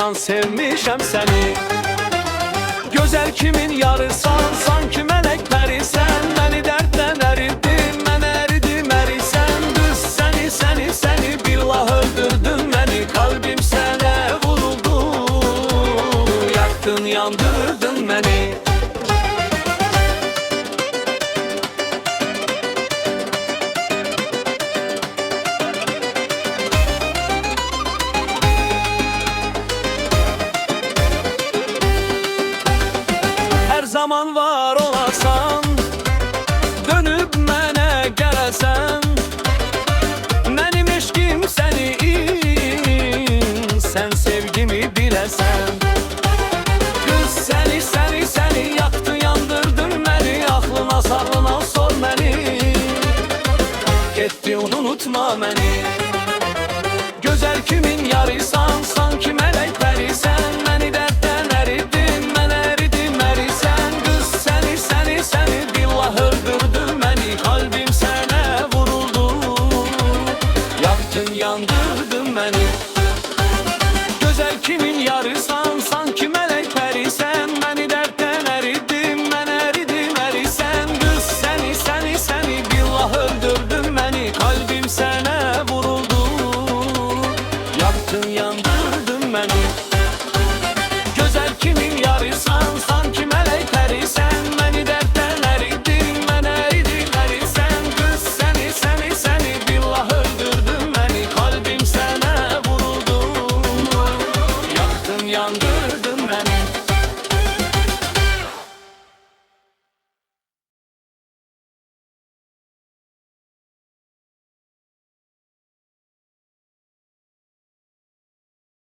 Yalan sevmişəm səni. Gözəl kimin yarısan, sanki melek perisən. Məni dərddən əridin, mən əridim ərisən. Düz səni billah öldürdün məni. Kalbim sənə vuruldu, yaktın yandırdın məni. Zaman var olasan, dönüp mənə gələsən. Mənim eşqim sənin, sən sevgimi biləsən. Qız səni yaktın yandırdın məni. Aklına sağlına sor məni, getdi unutma məni. Gözəl kimin yarısan, sanki melek perisən. Məni dərddən əridin, mən əridim ərisən. Qız səni billah öldürdün məni. Kalbim sənə vuruldu, yaktın yandırdın məni. Gözəl kimin yarısan, sanki melek perisən. Məni dərddən əridin, mən əridim ərisən. Qız səni billah öldürdün məni. Kalbim sənə vuruldu, yaktın yandırdın məni. Gözəl kimin yarısan, sanki melek perisən. Məni dərddən əridin, mən əridim ərisən. Qız səni billah öldürdün məni. Kalbim sənə vuruldu, yaktın yandırdın məni.